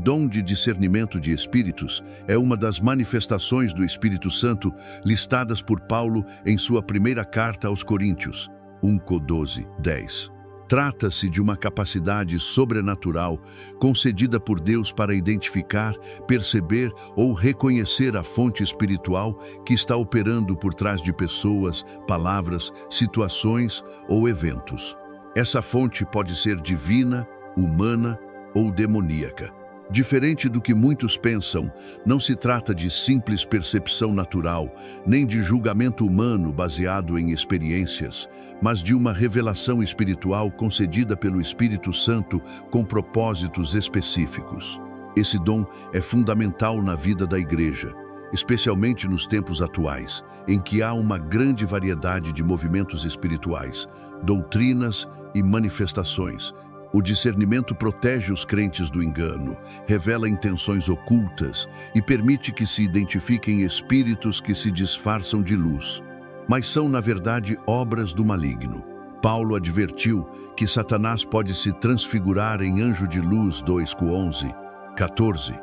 dom de discernimento de espíritos é uma das manifestações do Espírito Santo listadas por Paulo em sua primeira carta aos Coríntios, 1:12-10. Trata-se de uma capacidade sobrenatural concedida por Deus para identificar, perceber ou reconhecer a fonte espiritual que está operando por trás de pessoas, palavras, situações ou eventos. Essa fonte pode ser divina, humana ou demoníaca. Diferente do que muitos pensam, não se trata de simples percepção natural, nem de julgamento humano baseado em experiências, mas de uma revelação espiritual concedida pelo Espírito Santo com propósitos específicos. Esse dom é fundamental na vida da Igreja, especialmente nos tempos atuais, em que há uma grande variedade de movimentos espirituais, doutrinas e manifestações. O discernimento protege os crentes do engano, revela intenções ocultas e permite que se identifiquem espíritos que se disfarçam de luz, mas são, na verdade, obras do maligno. Paulo advertiu que Satanás pode se transfigurar em anjo de luz, 2:11-14,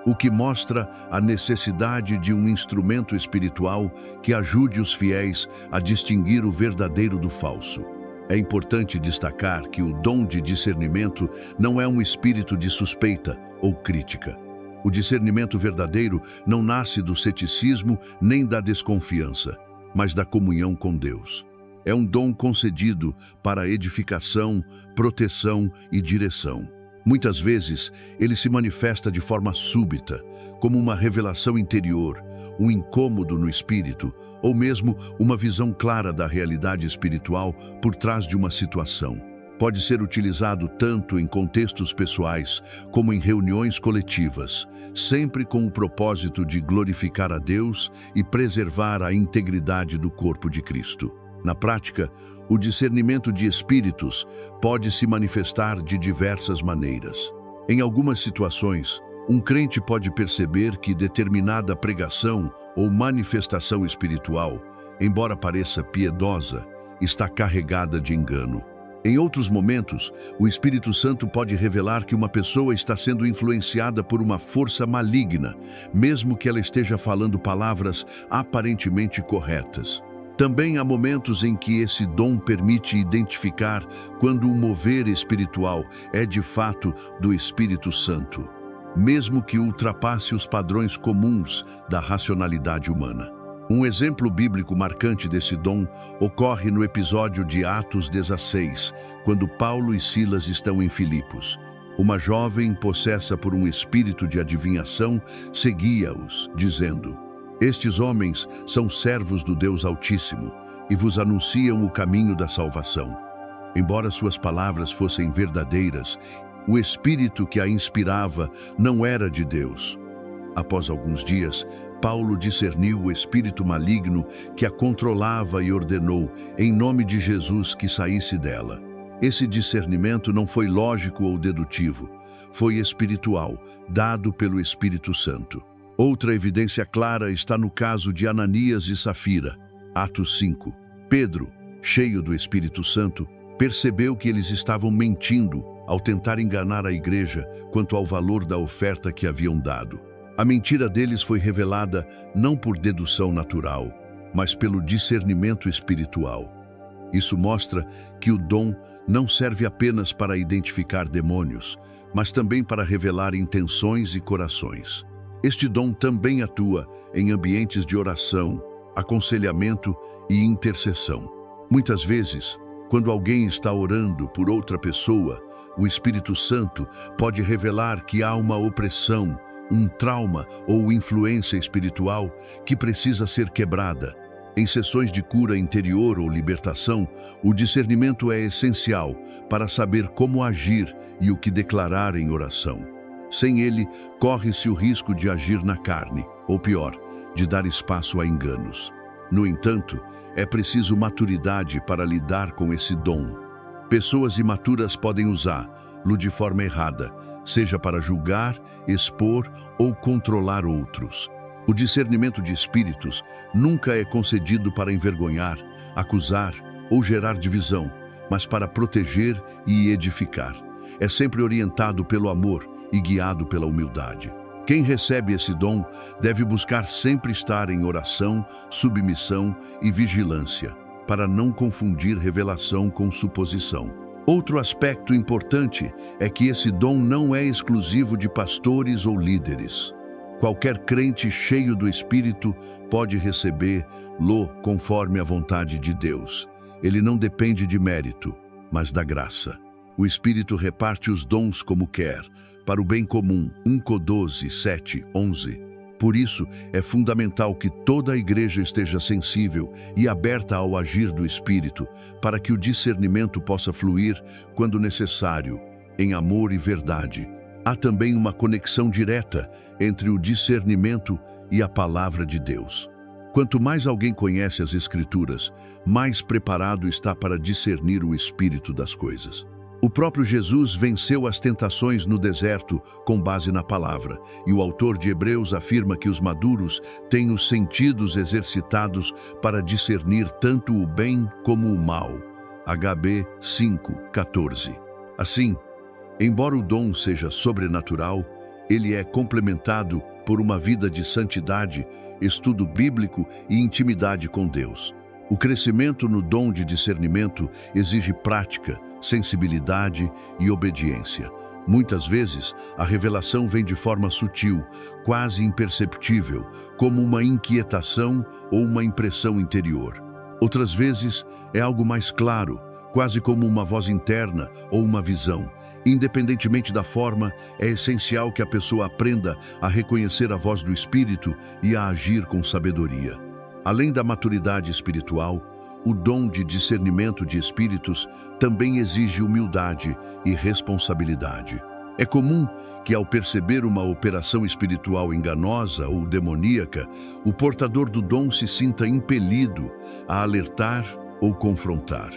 o que mostra a necessidade de um instrumento espiritual que ajude os fiéis a distinguir o verdadeiro do falso. É importante destacar que o dom de discernimento não é um espírito de suspeita ou crítica. O discernimento verdadeiro não nasce do ceticismo nem da desconfiança, mas da comunhão com Deus. É um dom concedido para edificação, proteção e direção. Muitas vezes, ele se manifesta de forma súbita, como uma revelação interior, um incômodo no espírito, ou mesmo uma visão clara da realidade espiritual por trás de uma situação. Pode ser utilizado tanto em contextos pessoais como em reuniões coletivas, sempre com o propósito de glorificar a Deus e preservar a integridade do corpo de Cristo. Na prática, o discernimento de espíritos pode se manifestar de diversas maneiras. Em algumas situações, um crente pode perceber que determinada pregação ou manifestação espiritual, embora pareça piedosa, está carregada de engano. Em outros momentos, o Espírito Santo pode revelar que uma pessoa está sendo influenciada por uma força maligna, mesmo que ela esteja falando palavras aparentemente corretas. Também há momentos em que esse dom permite identificar quando o mover espiritual é de fato do Espírito Santo, mesmo que ultrapasse os padrões comuns da racionalidade humana. Um exemplo bíblico marcante desse dom ocorre no episódio de Atos 16, quando Paulo e Silas estão em Filipos. Uma jovem, possessa por um espírito de adivinhação, seguia-os, dizendo: "Estes homens são servos do Deus Altíssimo e vos anunciam o caminho da salvação." Embora suas palavras fossem verdadeiras, o espírito que a inspirava não era de Deus. Após alguns dias, Paulo discerniu o espírito maligno que a controlava e ordenou, em nome de Jesus, que saísse dela. Esse discernimento não foi lógico ou dedutivo, foi espiritual, dado pelo Espírito Santo. Outra evidência clara está no caso de Ananias e Safira, Atos 5. Pedro, cheio do Espírito Santo, percebeu que eles estavam mentindo ao tentar enganar a igreja quanto ao valor da oferta que haviam dado. A mentira deles foi revelada não por dedução natural, mas pelo discernimento espiritual. Isso mostra que o dom não serve apenas para identificar demônios, mas também para revelar intenções e corações. Este dom também atua em ambientes de oração, aconselhamento e intercessão. Muitas vezes, quando alguém está orando por outra pessoa, o Espírito Santo pode revelar que há uma opressão, um trauma ou influência espiritual que precisa ser quebrada. Em sessões de cura interior ou libertação, o discernimento é essencial para saber como agir e o que declarar em oração. Sem ele, corre-se o risco de agir na carne, ou pior, de dar espaço a enganos. No entanto, é preciso maturidade para lidar com esse dom. Pessoas imaturas podem usá-lo de forma errada, seja para julgar, expor ou controlar outros. O discernimento de espíritos nunca é concedido para envergonhar, acusar ou gerar divisão, mas para proteger e edificar. É sempre orientado pelo amor e guiado pela humildade. Quem recebe esse dom deve buscar sempre estar em oração, submissão e vigilância, para não confundir revelação com suposição. Outro aspecto importante é que esse dom não é exclusivo de pastores ou líderes. Qualquer crente cheio do Espírito pode recebê-lo conforme a vontade de Deus. Ele não depende de mérito, mas da graça. O Espírito reparte os dons como quer, para o bem comum. 1 Cor 7, 11. Por isso, é fundamental que toda a igreja esteja sensível e aberta ao agir do Espírito, para que o discernimento possa fluir quando necessário, em amor e verdade. Há também uma conexão direta entre o discernimento e a palavra de Deus. Quanto mais alguém conhece as Escrituras, mais preparado está para discernir o espírito das coisas. O próprio Jesus venceu as tentações no deserto com base na palavra, e o autor de Hebreus afirma que os maduros têm os sentidos exercitados para discernir tanto o bem como o mal. HB 5:14. Assim, embora o dom seja sobrenatural, ele é complementado por uma vida de santidade, estudo bíblico e intimidade com Deus. O crescimento no dom de discernimento exige prática, sensibilidade e obediência. Muitas vezes, a revelação vem de forma sutil, quase imperceptível, como uma inquietação ou uma impressão interior. Outras vezes, é algo mais claro, quase como uma voz interna ou uma visão. Independentemente da forma, é essencial que a pessoa aprenda a reconhecer a voz do Espírito e a agir com sabedoria. Além da maturidade espiritual, o dom de discernimento de espíritos também exige humildade e responsabilidade. É comum que, ao perceber uma operação espiritual enganosa ou demoníaca, o portador do dom se sinta impelido a alertar ou confrontar.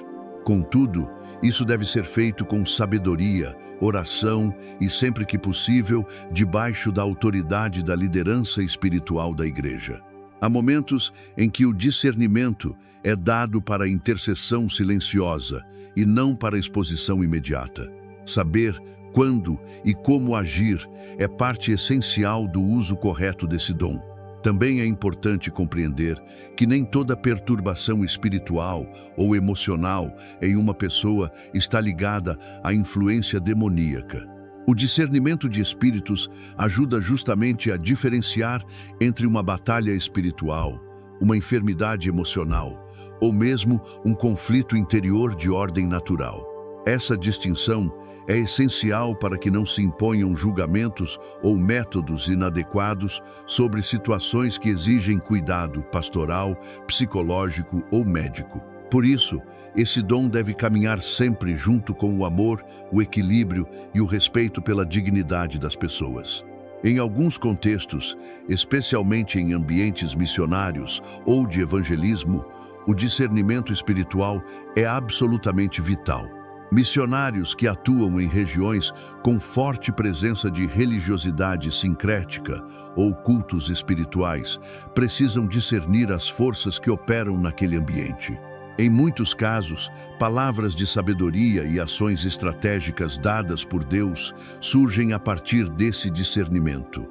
Contudo, isso deve ser feito com sabedoria, oração e, sempre que possível, debaixo da autoridade da liderança espiritual da igreja. Há momentos em que o discernimento é dado para a intercessão silenciosa e não para a exposição imediata. Saber quando e como agir é parte essencial do uso correto desse dom. Também é importante compreender que nem toda perturbação espiritual ou emocional em uma pessoa está ligada à influência demoníaca. O discernimento de espíritos ajuda justamente a diferenciar entre uma batalha espiritual, uma enfermidade emocional, ou mesmo um conflito interior de ordem natural. Essa distinção é essencial para que não se imponham julgamentos ou métodos inadequados sobre situações que exigem cuidado pastoral, psicológico ou médico. Por isso, esse dom deve caminhar sempre junto com o amor, o equilíbrio e o respeito pela dignidade das pessoas. Em alguns contextos, especialmente em ambientes missionários ou de evangelismo, o discernimento espiritual é absolutamente vital. Missionários que atuam em regiões com forte presença de religiosidade sincrética ou cultos espirituais precisam discernir as forças que operam naquele ambiente. Em muitos casos, palavras de sabedoria e ações estratégicas dadas por Deus surgem a partir desse discernimento.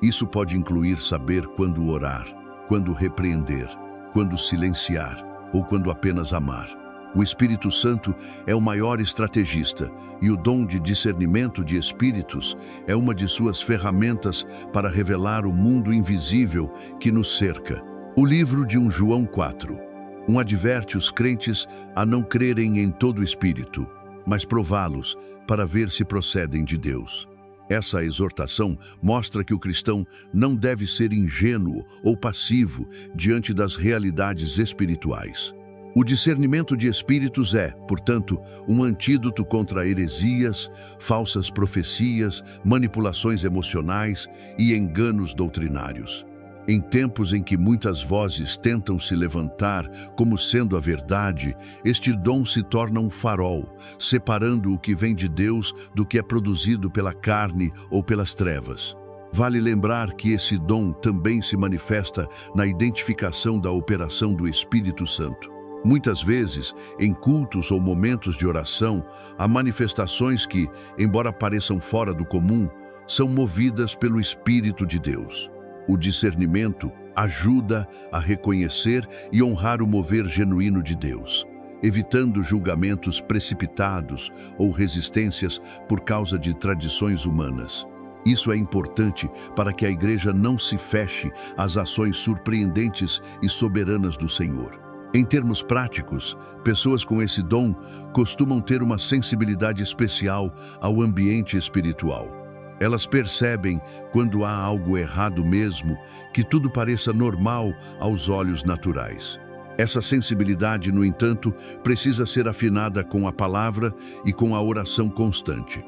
Isso pode incluir saber quando orar, quando repreender, quando silenciar ou quando apenas amar. O Espírito Santo é o maior estrategista e o dom de discernimento de espíritos é uma de suas ferramentas para revelar o mundo invisível que nos cerca. O livro de 1 João 4 adverte os crentes a não crerem em todo espírito, mas prová-los para ver se procedem de Deus. Essa exortação mostra que o cristão não deve ser ingênuo ou passivo diante das realidades espirituais. O discernimento de espíritos é, portanto, um antídoto contra heresias, falsas profecias, manipulações emocionais e enganos doutrinários. Em tempos em que muitas vozes tentam se levantar como sendo a verdade, este dom se torna um farol, separando o que vem de Deus do que é produzido pela carne ou pelas trevas. Vale lembrar que esse dom também se manifesta na identificação da operação do Espírito Santo. Muitas vezes, em cultos ou momentos de oração, há manifestações que, embora pareçam fora do comum, são movidas pelo Espírito de Deus. O discernimento ajuda a reconhecer e honrar o mover genuíno de Deus, evitando julgamentos precipitados ou resistências por causa de tradições humanas. Isso é importante para que a Igreja não se feche às ações surpreendentes e soberanas do Senhor. Em termos práticos, pessoas com esse dom costumam ter uma sensibilidade especial ao ambiente espiritual. Elas percebem quando há algo errado mesmo, que tudo pareça normal aos olhos naturais. Essa sensibilidade, no entanto, precisa ser afinada com a palavra e com a oração constante.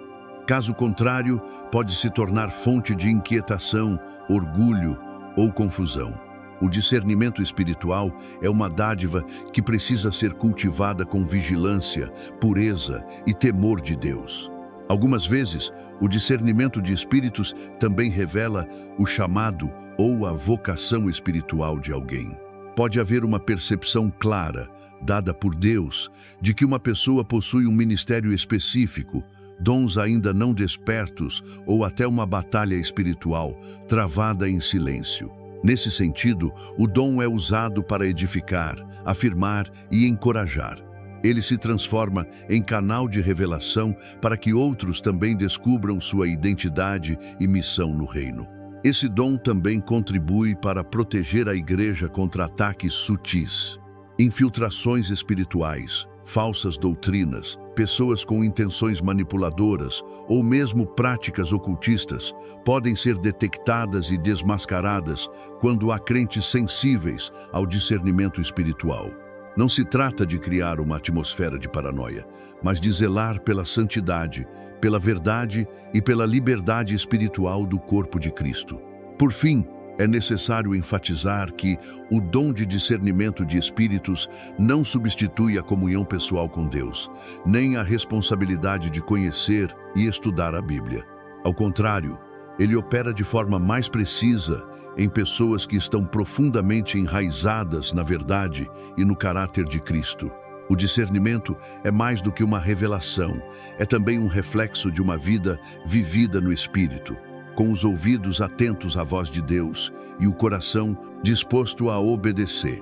Caso contrário, pode se tornar fonte de inquietação, orgulho ou confusão. O discernimento espiritual é uma dádiva que precisa ser cultivada com vigilância, pureza e temor de Deus. Algumas vezes, o discernimento de espíritos também revela o chamado ou a vocação espiritual de alguém. Pode haver uma percepção clara, dada por Deus, de que uma pessoa possui um ministério específico, dons ainda não despertos ou até uma batalha espiritual travada em silêncio. Nesse sentido, o dom é usado para edificar, afirmar e encorajar. Ele se transforma em canal de revelação para que outros também descubram sua identidade e missão no reino. Esse dom também contribui para proteger a Igreja contra ataques sutis, infiltrações espirituais, falsas doutrinas, pessoas com intenções manipuladoras ou mesmo práticas ocultistas podem ser detectadas e desmascaradas quando há crentes sensíveis ao discernimento espiritual. Não se trata de criar uma atmosfera de paranoia, mas de zelar pela santidade, pela verdade e pela liberdade espiritual do corpo de Cristo. Por fim, é necessário enfatizar que o dom de discernimento de espíritos não substitui a comunhão pessoal com Deus, nem a responsabilidade de conhecer e estudar a Bíblia. Ao contrário, ele opera de forma mais precisa em pessoas que estão profundamente enraizadas na verdade e no caráter de Cristo. O discernimento é mais do que uma revelação, é também um reflexo de uma vida vivida no Espírito, com os ouvidos atentos à voz de Deus e o coração disposto a obedecer.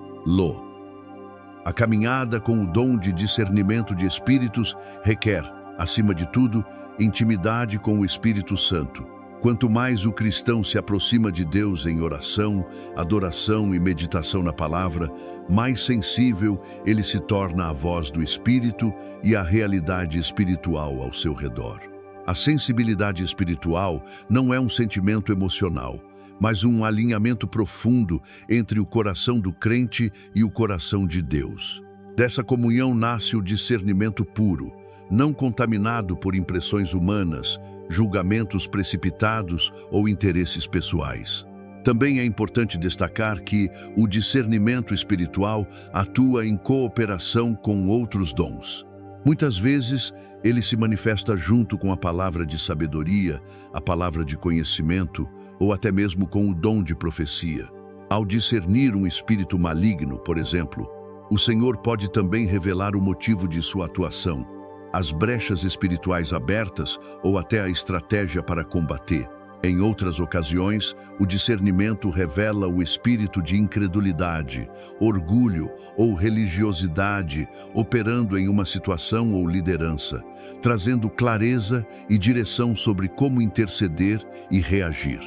A caminhada com o dom de discernimento de espíritos requer, acima de tudo, intimidade com o Espírito Santo. Quanto mais o cristão se aproxima de Deus em oração, adoração e meditação na palavra, mais sensível ele se torna à voz do Espírito e à realidade espiritual ao seu redor. A sensibilidade espiritual não é um sentimento emocional, mas um alinhamento profundo entre o coração do crente e o coração de Deus. Dessa comunhão nasce o discernimento puro, não contaminado por impressões humanas, julgamentos precipitados ou interesses pessoais. Também é importante destacar que o discernimento espiritual atua em cooperação com outros dons. Muitas vezes, ele se manifesta junto com a palavra de sabedoria, a palavra de conhecimento ou até mesmo com o dom de profecia. Ao discernir um espírito maligno, por exemplo, o Senhor pode também revelar o motivo de sua atuação, as brechas espirituais abertas ou até a estratégia para combater. Em outras ocasiões, o discernimento revela o espírito de incredulidade, orgulho ou religiosidade operando em uma situação ou liderança, trazendo clareza e direção sobre como interceder e reagir.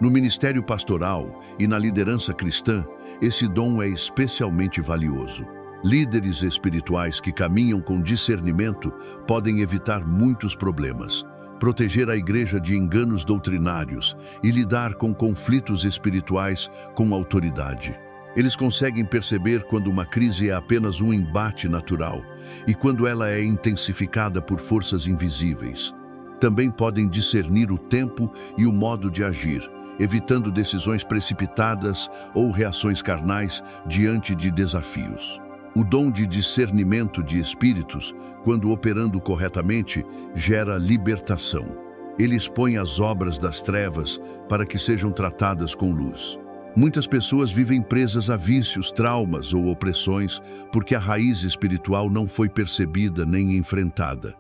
No ministério pastoral e na liderança cristã, esse dom é especialmente valioso. Líderes espirituais que caminham com discernimento podem evitar muitos problemas, proteger a Igreja de enganos doutrinários e lidar com conflitos espirituais com autoridade. Eles conseguem perceber quando uma crise é apenas um embate natural e quando ela é intensificada por forças invisíveis. Também podem discernir o tempo e o modo de agir, evitando decisões precipitadas ou reações carnais diante de desafios. O dom de discernimento de espíritos, quando operando corretamente, gera libertação. Ele expõe as obras das trevas para que sejam tratadas com luz. Muitas pessoas vivem presas a vícios, traumas ou opressões porque a raiz espiritual não foi percebida nem enfrentada.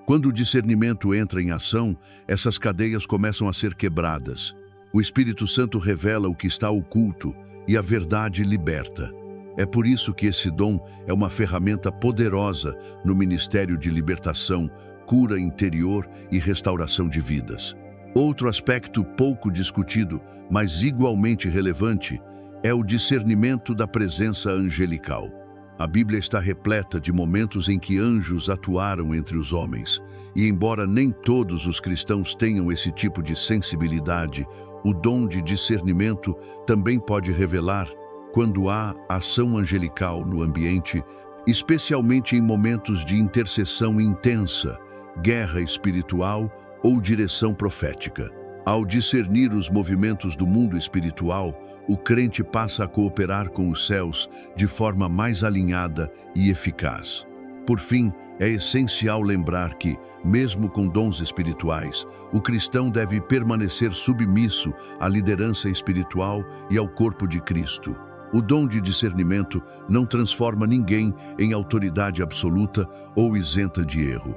Quando o discernimento entra em ação, essas cadeias começam a ser quebradas. O Espírito Santo revela o que está oculto e a verdade liberta. É por isso que esse dom é uma ferramenta poderosa no ministério de libertação, cura interior e restauração de vidas. Outro aspecto pouco discutido, mas igualmente relevante, é o discernimento da presença angelical. A Bíblia está repleta de momentos em que anjos atuaram entre os homens, e embora nem todos os cristãos tenham esse tipo de sensibilidade, o dom de discernimento também pode revelar quando há ação angelical no ambiente, especialmente em momentos de intercessão intensa, guerra espiritual ou direção profética. Ao discernir os movimentos do mundo espiritual, o crente passa a cooperar com os céus de forma mais alinhada e eficaz. Por fim, é essencial lembrar que, mesmo com dons espirituais, o cristão deve permanecer submisso à liderança espiritual e ao corpo de Cristo. O dom de discernimento não transforma ninguém em autoridade absoluta ou isenta de erro.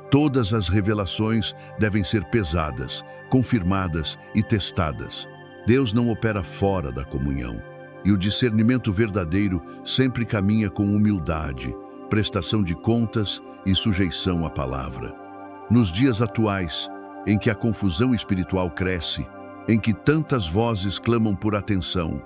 Todas as revelações devem ser pesadas, confirmadas e testadas. Deus não opera fora da comunhão, e o discernimento verdadeiro sempre caminha com humildade, prestação de contas e sujeição à palavra. Nos dias atuais, em que a confusão espiritual cresce, em que tantas vozes clamam por atenção,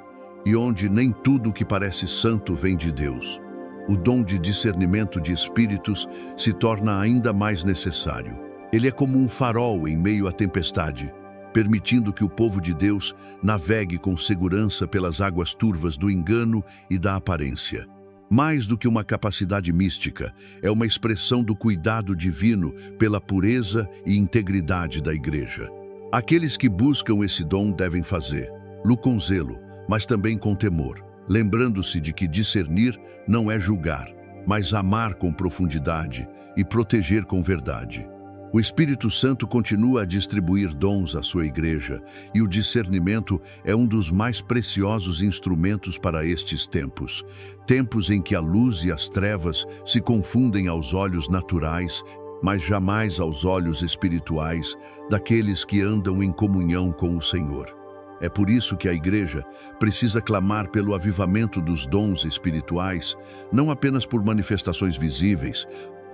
e onde nem tudo o que parece santo vem de Deus, o dom de discernimento de espíritos se torna ainda mais necessário. Ele é como um farol em meio à tempestade, permitindo que o povo de Deus navegue com segurança pelas águas turvas do engano e da aparência. Mais do que uma capacidade mística, é uma expressão do cuidado divino pela pureza e integridade da Igreja. Aqueles que buscam esse dom devem fazê-lo com zelo, mas também com temor, lembrando-se de que discernir não é julgar, mas amar com profundidade e proteger com verdade. O Espírito Santo continua a distribuir dons à sua Igreja, e o discernimento é um dos mais preciosos instrumentos para estes tempos. Tempos em que a luz e as trevas se confundem aos olhos naturais, mas jamais aos olhos espirituais daqueles que andam em comunhão com o Senhor. É por isso que a Igreja precisa clamar pelo avivamento dos dons espirituais, não apenas por manifestações visíveis,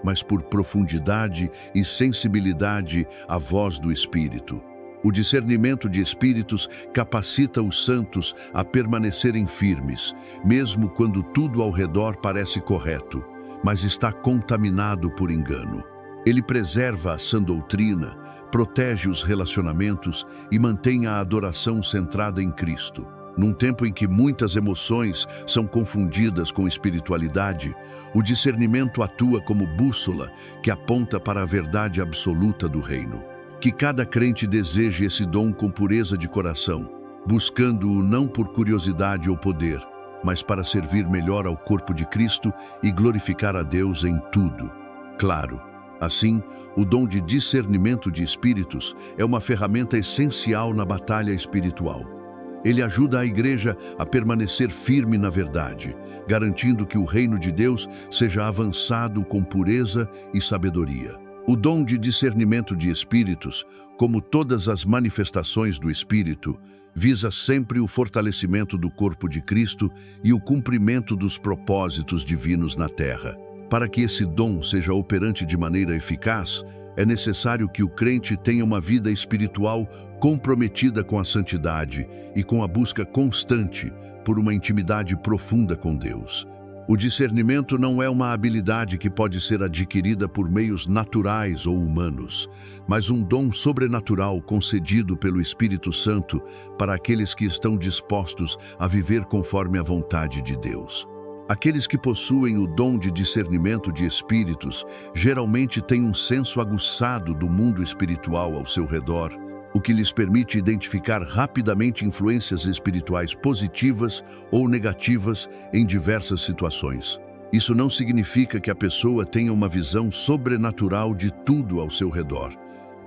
mas por profundidade e sensibilidade à voz do Espírito. O discernimento de espíritos capacita os santos a permanecerem firmes, mesmo quando tudo ao redor parece correto, mas está contaminado por engano. Ele preserva a sã doutrina, protege os relacionamentos e mantém a adoração centrada em Cristo. Num tempo em que muitas emoções são confundidas com espiritualidade, o discernimento atua como bússola que aponta para a verdade absoluta do reino. Que cada crente deseje esse dom com pureza de coração, buscando-o não por curiosidade ou poder, mas para servir melhor ao corpo de Cristo e glorificar a Deus em tudo. Claro, assim, o dom de discernimento de espíritos é uma ferramenta essencial na batalha espiritual. Ele ajuda a Igreja a permanecer firme na verdade, garantindo que o reino de Deus seja avançado com pureza e sabedoria. O dom de discernimento de espíritos, como todas as manifestações do Espírito, visa sempre o fortalecimento do corpo de Cristo e o cumprimento dos propósitos divinos na terra. Para que esse dom seja operante de maneira eficaz, é necessário que o crente tenha uma vida espiritual comprometida com a santidade e com a busca constante por uma intimidade profunda com Deus. O discernimento não é uma habilidade que pode ser adquirida por meios naturais ou humanos, mas um dom sobrenatural concedido pelo Espírito Santo para aqueles que estão dispostos a viver conforme a vontade de Deus. Aqueles que possuem o dom de discernimento de espíritos geralmente têm um senso aguçado do mundo espiritual ao seu redor, o que lhes permite identificar rapidamente influências espirituais positivas ou negativas em diversas situações. Isso não significa que a pessoa tenha uma visão sobrenatural de tudo ao seu redor,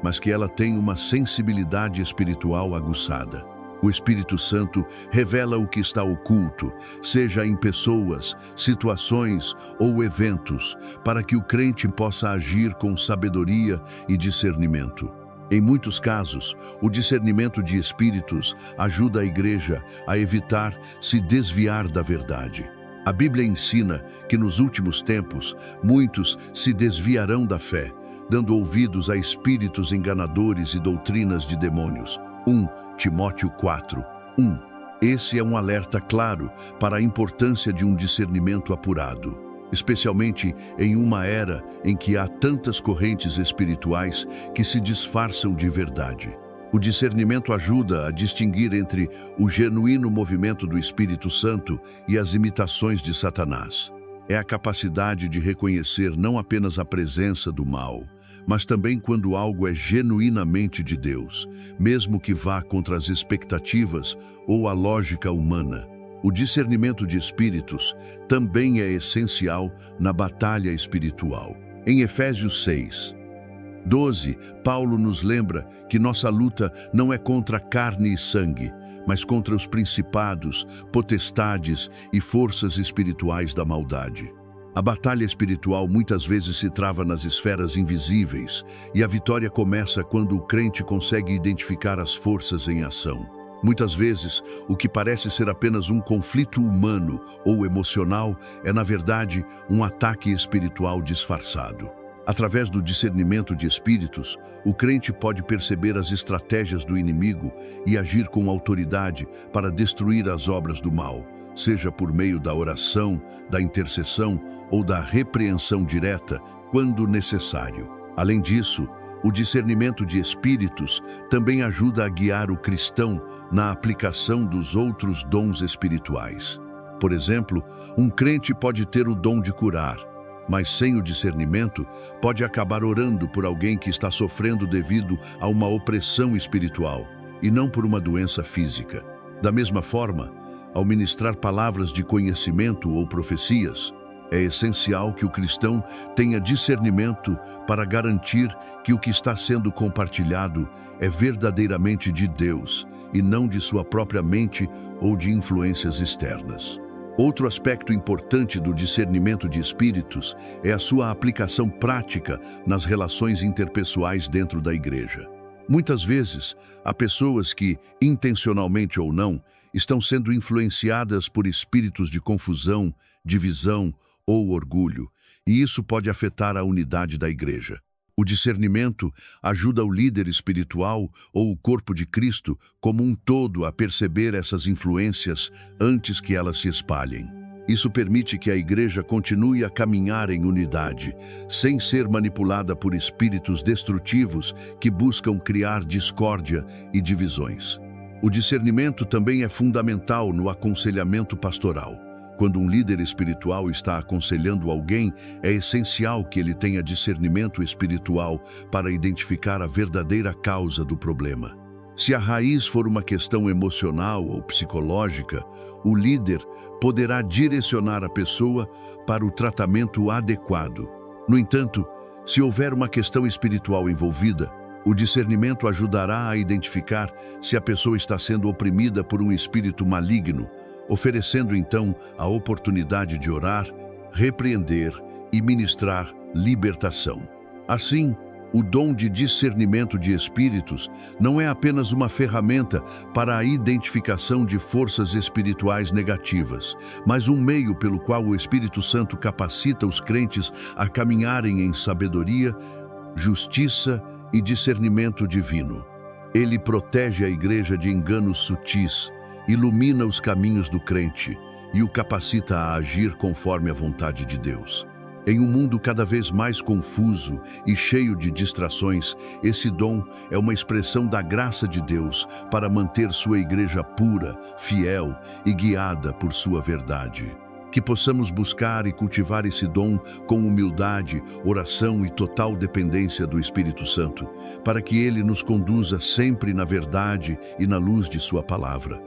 mas que ela tenha uma sensibilidade espiritual aguçada. O Espírito Santo revela o que está oculto, seja em pessoas, situações ou eventos, para que o crente possa agir com sabedoria e discernimento. Em muitos casos, o discernimento de espíritos ajuda a igreja a evitar se desviar da verdade. A Bíblia ensina que nos últimos tempos, muitos se desviarão da fé, dando ouvidos a espíritos enganadores e doutrinas de demônios. 1 Timóteo 4:1. Esse é um alerta claro para a importância de um discernimento apurado, especialmente em uma era em que há tantas correntes espirituais que se disfarçam de verdade. O discernimento ajuda a distinguir entre o genuíno movimento do Espírito Santo e as imitações de Satanás. É a capacidade de reconhecer não apenas a presença do mal, mas também quando algo é genuinamente de Deus, mesmo que vá contra as expectativas ou a lógica humana. O discernimento de espíritos também é essencial na batalha espiritual. Em Efésios 6:12, Paulo nos lembra que nossa luta não é contra carne e sangue, mas contra os principados, potestades e forças espirituais da maldade. A batalha espiritual muitas vezes se trava nas esferas invisíveis, e a vitória começa quando o crente consegue identificar as forças em ação. Muitas vezes, o que parece ser apenas um conflito humano ou emocional é, na verdade, um ataque espiritual disfarçado. Através do discernimento de espíritos, o crente pode perceber as estratégias do inimigo e agir com autoridade para destruir as obras do mal, seja por meio da oração, da intercessão ou da repreensão direta, quando necessário. Além disso, o discernimento de espíritos também ajuda a guiar o cristão na aplicação dos outros dons espirituais. Por exemplo, um crente pode ter o dom de curar, mas sem o discernimento pode acabar orando por alguém que está sofrendo devido a uma opressão espiritual e não por uma doença física. Da mesma forma, ao ministrar palavras de conhecimento ou profecias, é essencial que o cristão tenha discernimento para garantir que o que está sendo compartilhado é verdadeiramente de Deus e não de sua própria mente ou de influências externas. Outro aspecto importante do discernimento de espíritos é a sua aplicação prática nas relações interpessoais dentro da igreja. Muitas vezes, há pessoas que, intencionalmente ou não, estão sendo influenciadas por espíritos de confusão, divisão ou orgulho, e isso pode afetar a unidade da igreja. O discernimento ajuda o líder espiritual ou o corpo de Cristo como um todo a perceber essas influências antes que elas se espalhem. Isso permite que a igreja continue a caminhar em unidade, sem ser manipulada por espíritos destrutivos que buscam criar discórdia e divisões. O discernimento também é fundamental no aconselhamento pastoral. Quando um líder espiritual está aconselhando alguém, é essencial que ele tenha discernimento espiritual para identificar a verdadeira causa do problema. Se a raiz for uma questão emocional ou psicológica, o líder poderá direcionar a pessoa para o tratamento adequado. No entanto, se houver uma questão espiritual envolvida, o discernimento ajudará a identificar se a pessoa está sendo oprimida por um espírito maligno, oferecendo então a oportunidade de orar, repreender e ministrar libertação. Assim, o dom de discernimento de espíritos não é apenas uma ferramenta para a identificação de forças espirituais negativas, mas um meio pelo qual o Espírito Santo capacita os crentes a caminharem em sabedoria, justiça e discernimento divino. Ele protege a igreja de enganos sutis, ilumina os caminhos do crente e o capacita a agir conforme a vontade de Deus. Em um mundo cada vez mais confuso e cheio de distrações, esse dom é uma expressão da graça de Deus para manter sua igreja pura, fiel e guiada por sua verdade. Que possamos buscar e cultivar esse dom com humildade, oração e total dependência do Espírito Santo, para que ele nos conduza sempre na verdade e na luz de sua palavra.